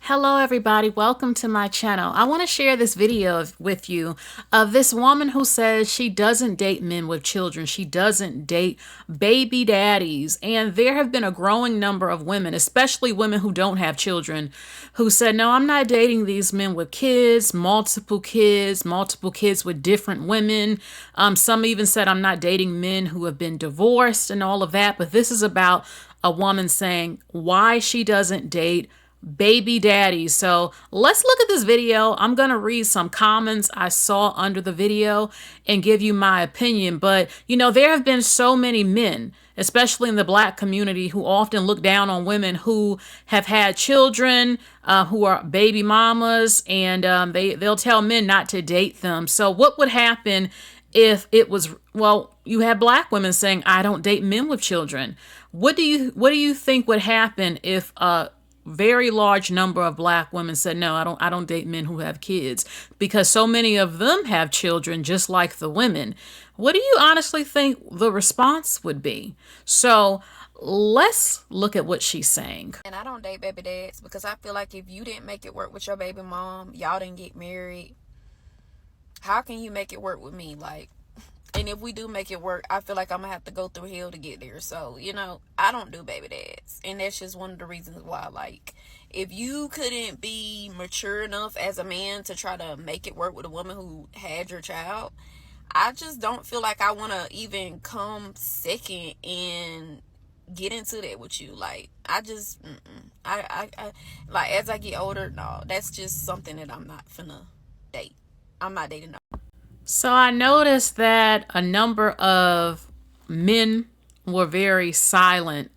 Hello everybody, welcome to my channel. I want to share this video with you of this woman who says she doesn't date men with children. She doesn't date baby daddies. And there have been a growing number of women, especially women who don't have children, who said, no, I'm not dating these men with kids, multiple kids with different women. Some even said I'm not dating men who have been divorced and all of that. But this is about a woman saying why she doesn't date baby daddy. So let's look at this video. I'm going to read some comments I saw under the video and give you my opinion. But, there have been so many men, especially in the Black community, who often look down on women who have had children, who are baby mamas, and they'll tell men not to date them. So what would happen if it was, you have Black women saying, I don't date men with children. What do you think would happen if very large number of Black women said, no, I don't date men who have kids, because so many of them have children just like the women? What do you honestly think the response would be? So let's look at what she's saying. And I don't date baby dads because I feel like if you didn't make it work with your baby mom, y'all didn't get married, how can you make it work with me? And if we do make it work, I feel like I'm gonna have to go through hell to get there. So, I don't do baby dads. And that's just one of the reasons why, if you couldn't be mature enough as a man to try to make it work with a woman who had your child, I just don't feel like I want to even come second and get into that with you. I just, as I get older, no, that's just something that I'm not finna date. I'm not dating no. So I noticed that a number of men were very silent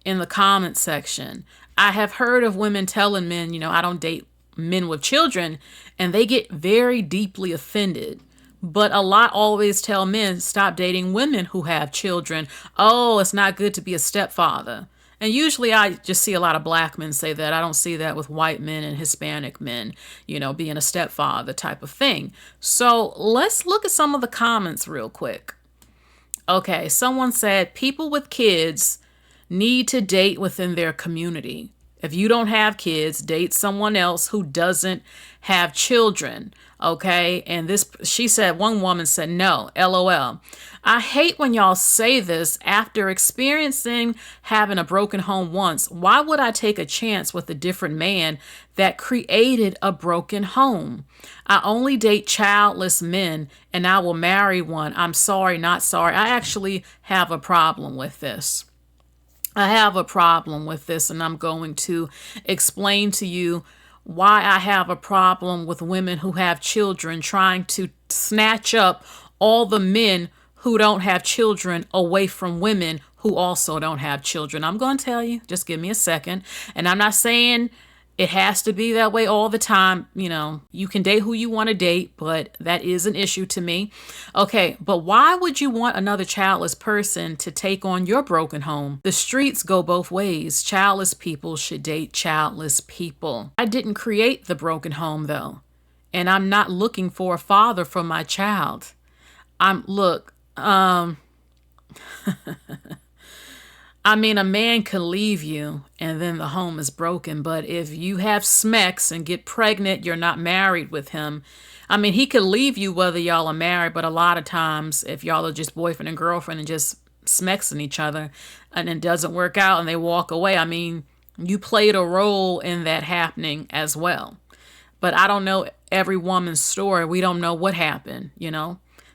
in the comment section. I have heard of women telling men, I don't date men with children, and they get very deeply offended. But a lot always tell men, stop dating women who have children. Oh, it's not good to be a stepfather. And usually I just see a lot of Black men say that. I don't see that with white men and Hispanic men, being a stepfather type of thing. So let's look at some of the comments real quick. Okay, someone said people with kids need to date within their community. If you don't have kids, date someone else who doesn't have children. Okay. And she said, one woman said, no, LOL. I hate when y'all say this after experiencing having a broken home once. Why would I take a chance with a different man that created a broken home? I only date childless men and I will marry one. I'm sorry, not sorry. I actually have a problem with this. I have a problem with this, and I'm going to explain to you why I have a problem with women who have children trying to snatch up all the men who don't have children away from women who also don't have children. I'm going to tell you, just give me a second. And I'm not saying it has to be that way all the time. You can date who you want to date, but that is an issue to me. Okay, but why would you want another childless person to take on your broken home? The streets go both ways. Childless people should date childless people. I didn't create the broken home, though, and I'm not looking for a father for my child. I mean, a man could leave you and then the home is broken. But if you have smecks and get pregnant, you're not married with him. I mean, he could leave you whether y'all are married. But a lot of times, if y'all are just boyfriend and girlfriend and just smecks in each other and it doesn't work out and they walk away, I mean, you played a role in that happening as well. But I don't know every woman's story. We don't know what happened,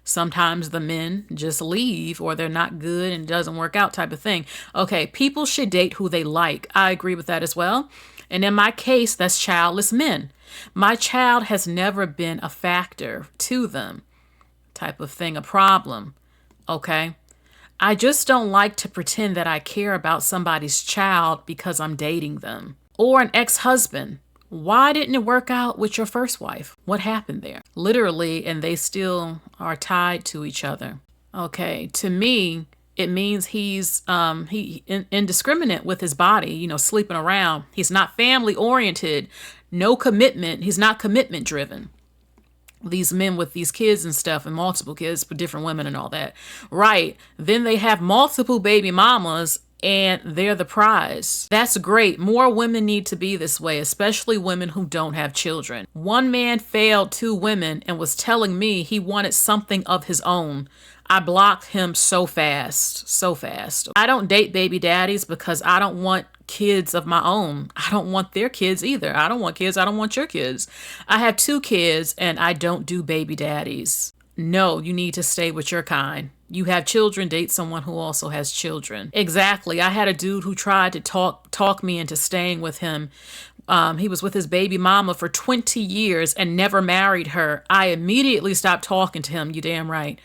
Sometimes the men just leave or they're not good and it doesn't work out type of thing. Okay, people should date who they like. I agree with that as well. And in my case, that's childless men. My child has never been a factor to them type of thing, a problem. Okay. I just don't like to pretend that I care about somebody's child because I'm dating them. Or an ex-husband. Why didn't it work out with your first wife? What happened there? Literally, and they still are tied to each other. Okay, to me, it means he's indiscriminate with his body, sleeping around. He's not family oriented, no commitment. He's not commitment driven. these men with these kids and stuff and multiple kids with different women and all that. Right. Then they have multiple baby mamas and they're the prize. That's great. More women need to be this way, especially women who don't have children. One man failed 2 women and was telling me he wanted something of his own. I blocked him so fast, so fast. I don't date baby daddies because I don't want kids of my own. I don't want their kids either. I don't want kids. I don't want your kids. I have 2 kids and I don't do baby daddies. No, you need to stay with your kind. You have children, date someone who also has children. Exactly. I had a dude who tried to talk me into staying with him. He was with his baby mama for 20 years and never married her. I immediately stopped talking to him. You damn right.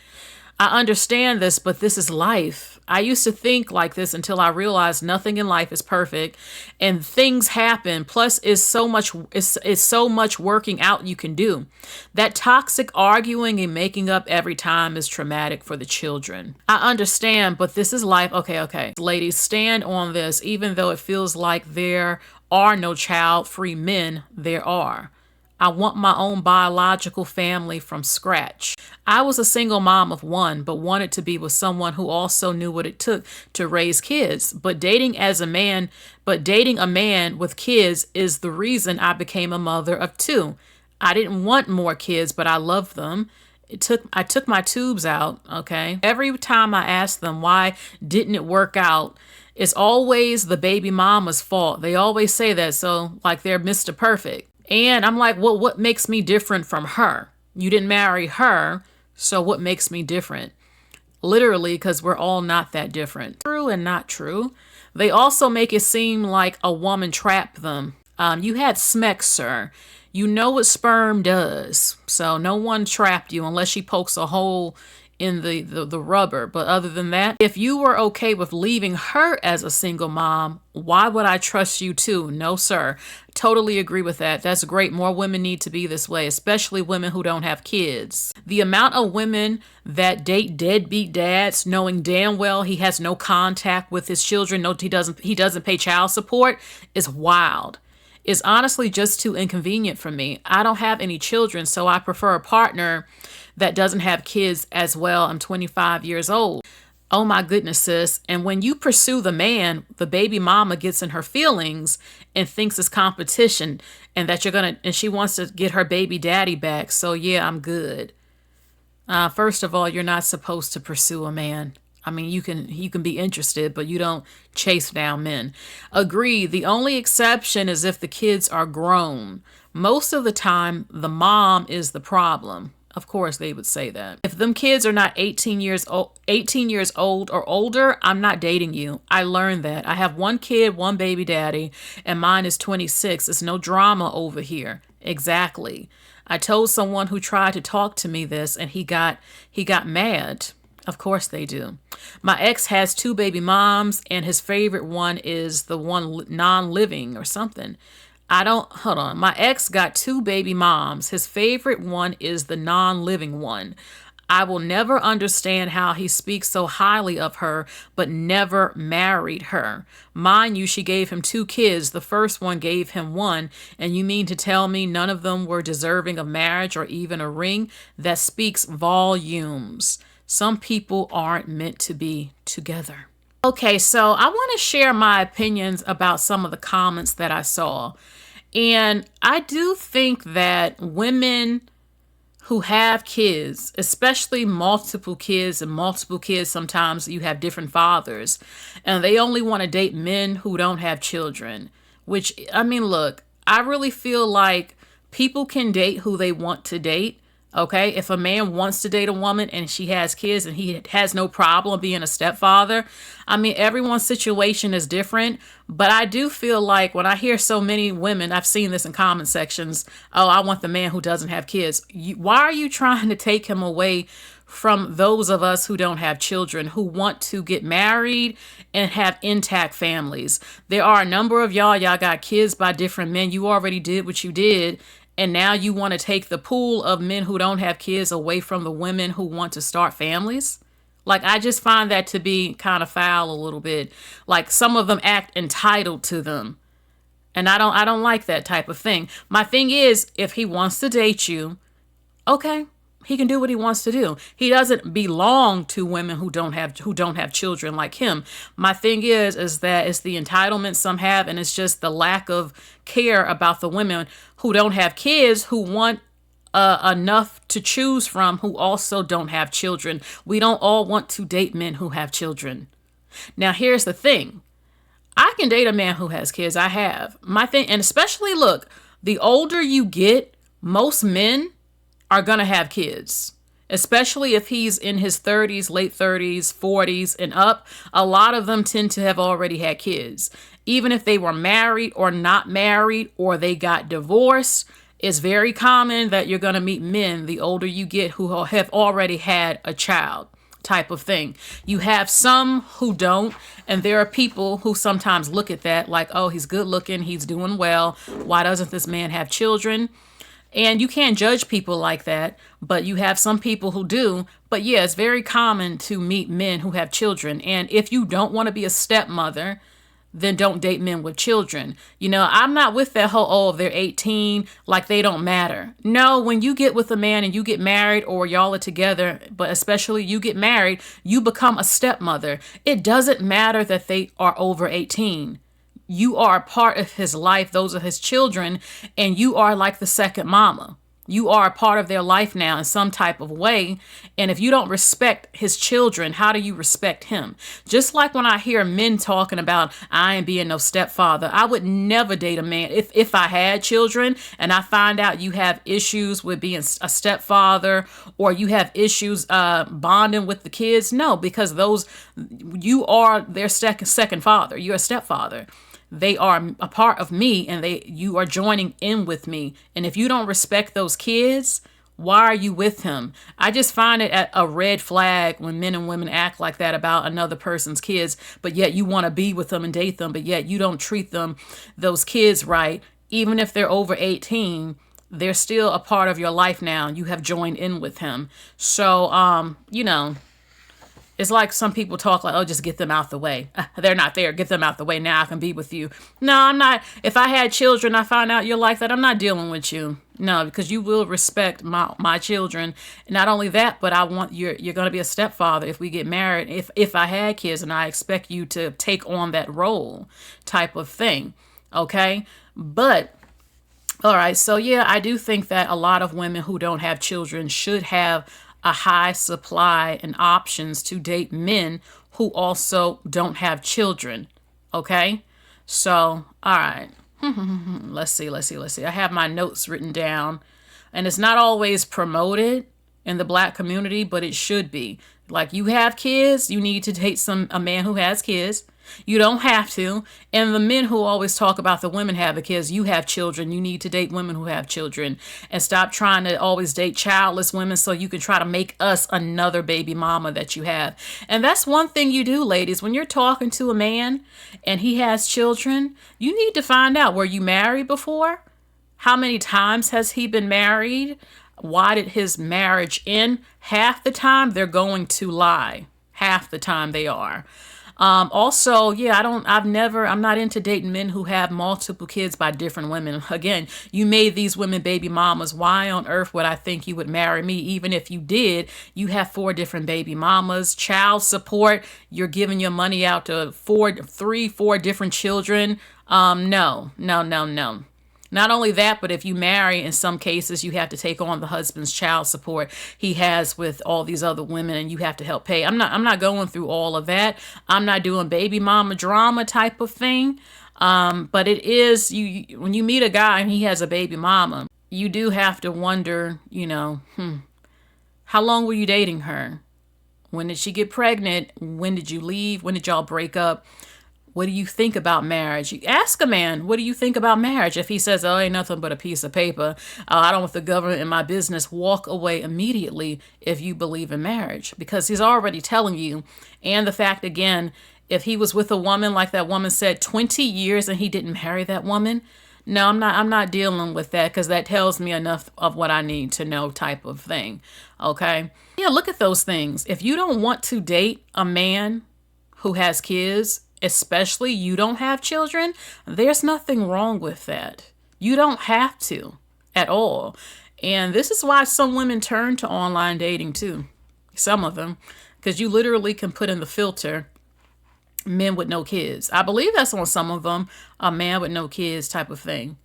I understand this, but this is life. I used to think like this until I realized nothing in life is perfect and things happen. Plus, it's so much working out you can do. That toxic arguing and making up every time is traumatic for the children. I understand, but this is life. Okay. Ladies, stand on this. Even though it feels like there are no child-free men, there are. I want my own biological family from scratch. I was a single mom of 1, but wanted to be with someone who also knew what it took to raise kids. But dating a man with kids is the reason I became a mother of 2. I didn't want more kids, but I loved them. I took my tubes out, okay? Every time I ask them why didn't it work out, it's always the baby mama's fault. They always say that, so like they're Mr. Perfect. And I'm like, well, what makes me different from her? You didn't marry her, so what makes me different? Literally, because we're all not that different. True and not true. They also make it seem like a woman trapped them. You had SMEC, sir. You know what sperm does. So no one trapped you unless she pokes a hole in the rubber. But other than that, if you were okay with leaving her as a single mom, why would I trust you too? No, sir. Totally agree with that. That's great. More women need to be this way, especially women who don't have kids. The amount of women that date deadbeat dads knowing damn well he has no contact with his children, no, he doesn't pay child support is wild. It's honestly just too inconvenient for me. I don't have any children, so I prefer a partner that doesn't have kids as well. I'm 25 years old. Oh my goodness, sis. And when you pursue the man, the baby mama gets in her feelings and thinks it's competition and that and she wants to get her baby daddy back. So yeah, I'm good. First of all, you're not supposed to pursue a man. I mean, you can be interested, but you don't chase down men. Agree. The only exception is if the kids are grown. Most of the time, the mom is the problem. Of course, they would say that. If them kids are not 18 years old or older, I'm not dating you. I learned that. I have 1 kid, 1 baby daddy, and mine is 26. It's no drama over here. Exactly. I told someone who tried to talk to me this, and he got mad. Of course they do. My ex has 2 baby moms, and his favorite one is the one non-living or something. Hold on. My ex got 2 baby moms. His favorite one is the non-living one. I will never understand how he speaks so highly of her, but never married her. Mind you, she gave him 2 kids. The first one gave him 1. And you mean to tell me none of them were deserving of marriage or even a ring? That speaks volumes. Some people aren't meant to be together. Okay, so I want to share my opinions about some of the comments that I saw. And I do think that women who have kids, especially multiple kids, sometimes you have different fathers, and they only want to date men who don't have children. Which, I mean, look, I really feel like people can date who they want to date. Okay, if a man wants to date a woman and she has kids and he has no problem being a stepfather, I mean, everyone's situation is different. But I do feel like when I hear so many women, I've seen this in comment sections, oh, I want the man who doesn't have kids. Why are you trying to take him away from those of us who don't have children, who want to get married and have intact families? There are a number of y'all got kids by different men. You already did what you did. And now you want to take the pool of men who don't have kids away from the women who want to start families? Like, I just find that to be kind of foul a little bit. Like, some of them act entitled to them. And I don't like that type of thing. My thing is, if he wants to date you, Okay, he can do what he wants to do. He doesn't belong to women who don't have children like him. My thing is that it's the entitlement some have, and it's just the lack of care about the women who don't have kids, who want enough to choose from, who also don't have children. We don't all want to date men who have children. Now, here's the thing. I can date a man who has kids. I have. My thing, and especially look, the older you get, most men are going to have kids. Especially if he's in his 30s, late 30s, 40s, and up. A lot of them tend to have already had kids. Even if they were married or not married or they got divorced, it's very common that you're going to meet men the older you get who have already had a child, type of thing. You have some who don't, and there are people who sometimes look at that like, oh, he's good looking, he's doing well. Why doesn't this man have children? And you can't judge people like that, but you have some people who do. But yeah, it's very common to meet men who have children. And if you don't want to be a stepmother, then don't date men with children. I'm not with that whole, oh, they're 18, like they don't matter. No, when you get with a man and you get married or y'all are together, but especially you get married, you become a stepmother. It doesn't matter that they are over 18. You are a part of his life. Those are his children. And you are like the second mama. You are a part of their life now in some type of way. And if you don't respect his children, how do you respect him? Just like when I hear men talking about, I ain't being no stepfather. I would never date a man. If I had children and I find out you have issues with being a stepfather or you have issues bonding with the kids, no, because you are their second father. You're a stepfather. They are a part of me and you are joining in with me. And if you don't respect those kids, why are you with him? I just find it a red flag when men and women act like that about another person's kids, but yet you want to be with them and date them, but yet you don't treat those kids right. Even if they're over 18, they're still a part of your life now. You have joined in with him. So, it's like some people talk like, oh, just get them out the way. They're not there. Get them out the way. Now I can be with you. No, I'm not. If I had children, I find out you're like that, I'm not dealing with you. No, because you will respect my children. Not only that, but I want you're going to be a stepfather if we get married. If I had kids, and I expect you to take on that role type of thing. Okay. But all right. So yeah, I do think that a lot of women who don't have children should have a high supply and options to date men who also don't have children. Okay? So, all right. Let's see. I have my notes written down, and it's not always promoted in the Black community, but it should be. Like, you have kids, you need to date a man who has kids. You don't have to. And the men who always talk about the women having kids, you have children, you need to date women who have children. And stop trying to always date childless women so you can try to make us another baby mama that you have. And that's one thing you do, ladies. When you're talking to a man and he has children, you need to find out, were you married before? How many times has he been married? Why did his marriage end? Half the time they're going to lie. Half the time they are. Also, yeah, I'm not into dating men who have multiple kids by different women. Again, you made these women baby mamas. Why on earth would I think you would marry me? Even if you did, you have 4 different baby mamas. Child support, you're giving your money out to 4 different children. No. Not only that, but if you marry, in some cases, you have to take on the husband's child support he has with all these other women, and you have to help pay. I'm not going through all of that. I'm not doing baby mama drama type of thing. But it is, when you meet a guy and he has a baby mama, you do have to wonder, how long were you dating her? When did she get pregnant? When did you leave? When did y'all break up? What do you think about marriage? You ask a man, what do you think about marriage? If he says, oh, ain't nothing but a piece of paper, I don't want the government in my business, walk away immediately if you believe in marriage, because he's already telling you. And the fact, again, if he was with a woman, like that woman said, 20 years and he didn't marry that woman, no, I'm not dealing with that, because that tells me enough of what I need to know type of thing. Okay. Yeah, look at those things. If you don't want to date a man who has kids, especially you don't have children, there's nothing wrong with that. You don't have to at all. And this is why some women turn to online dating too. Some of them, because you literally can put in the filter men with no kids. I believe that's on some of them, a man with no kids type of thing.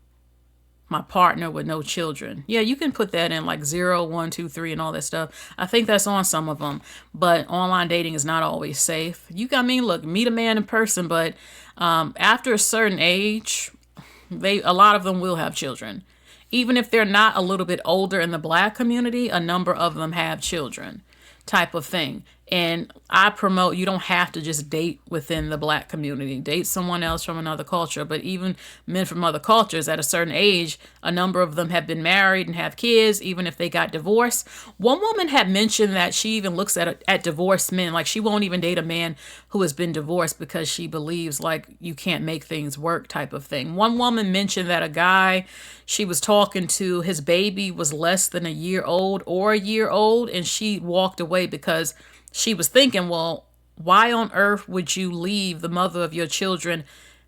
My partner with no children. Yeah, you can put that in like 0, 1, 2, 3 and all that stuff. I think that's on some of them. But online dating is not always safe. I mean, look, meet a man in person, but after a certain age, a lot of them will have children. Even if they're not a little bit older in the black community, a number of them have children type of thing. And I promote, you don't have to just date within the black community. Date someone else from another culture. But even men from other cultures at a certain age, a number of them have been married and have kids, even if they got divorced. One woman had mentioned that she even looks at divorced men. Like she won't even date a man who has been divorced because she believes like you can't make things work type of thing. One woman mentioned that a guy she was talking to, his baby was less than a year old or a year old, and she walked away because she was thinking, well, why on earth would you leave the mother of your children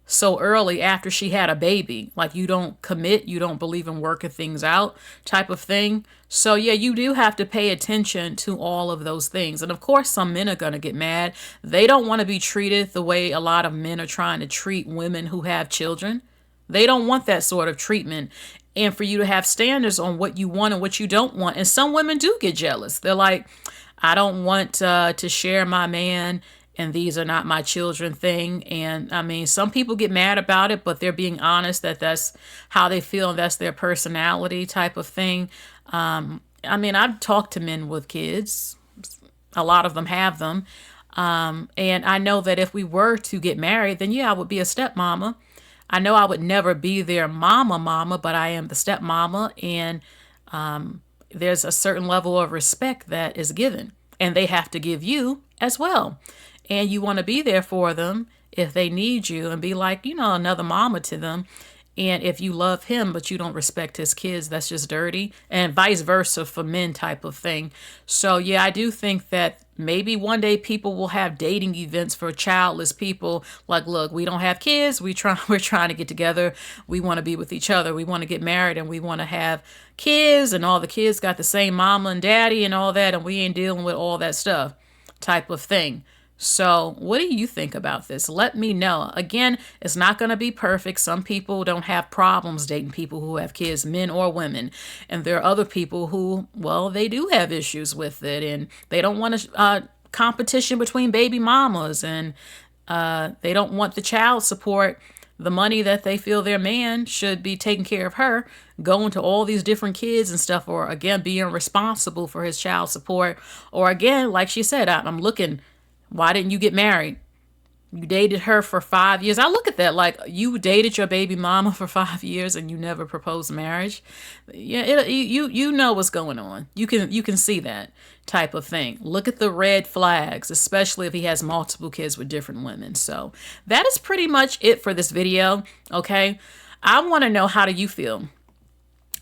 so early after she had a baby? Like you don't commit, you don't believe in working things out type of thing. So yeah, you do have to pay attention to all of those things. And of course, some men are going to get mad. They don't want to be treated the way a lot of men are trying to treat women who have children. They don't want that sort of treatment. And for you to have standards on what you want and what you don't want. And some women do get jealous. They're like, I don't want to share my man and these are not my children thing. And I mean, some people get mad about it, but they're being honest that that's how they feel and that's their personality type of thing. I mean, I've talked to men with kids. A lot of them have them. And I know that if we were to get married, then yeah, I would be a stepmama. I know I would never be their mama, but I am the stepmama. And there's a certain level of respect that is given, and they have to give you as well. And you want to be there for them if they need you and be like, another mama to them. And if you love him, but you don't respect his kids, that's just dirty. And vice versa for men type of thing. So yeah, I do think that maybe one day people will have dating events for childless people. Like, look, we don't have kids. We're trying to get together. We want to be with each other. We want to get married and we want to have kids, and all the kids got the same mama and daddy and all that. And we ain't dealing with all that stuff type of thing. So what do you think about this? Let me know. Again, it's not going to be perfect. Some people don't have problems dating people who have kids, men or women. And there are other people who, well, they do have issues with it, and they don't want a competition between baby mamas, and they don't want the child support, the money that they feel their man should be taking care of her, going to all these different kids and stuff, or again, being responsible for his child support. Or again, like she said, I'm looking, why didn't you get married? You dated her for 5 years. I look at that like you dated your baby mama for 5 years and you never proposed marriage. Yeah, you know what's going on. You can see that type of thing. Look at the red flags, especially if he has multiple kids with different women. So that is pretty much it for this video. Okay, I want to know, how do you feel?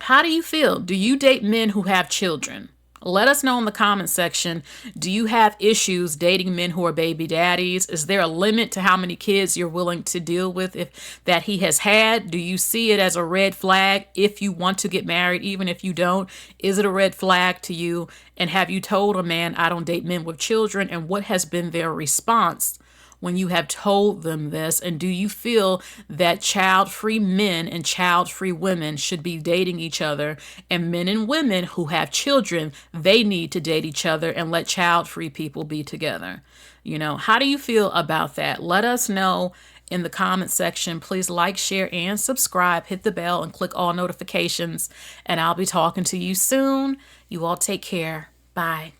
How do you feel? Do you date men who have children? Let us know in the comment section. Do you have issues dating men who are baby daddies? Is there a limit to how many kids you're willing to deal with if that he has had? Do you see it as a red flag if you want to get married, even if you don't? Is it a red flag to you? And have you told a man, I don't date men with children? And what has been their response when you have told them this? And do you feel that child-free men and child-free women should be dating each other, and men and women who have children, they need to date each other and let child-free people be together? How do you feel about that? Let us know in the comment section. Please like, share, and subscribe. Hit the bell and click all notifications, and I'll be talking to you soon. You all take care. Bye.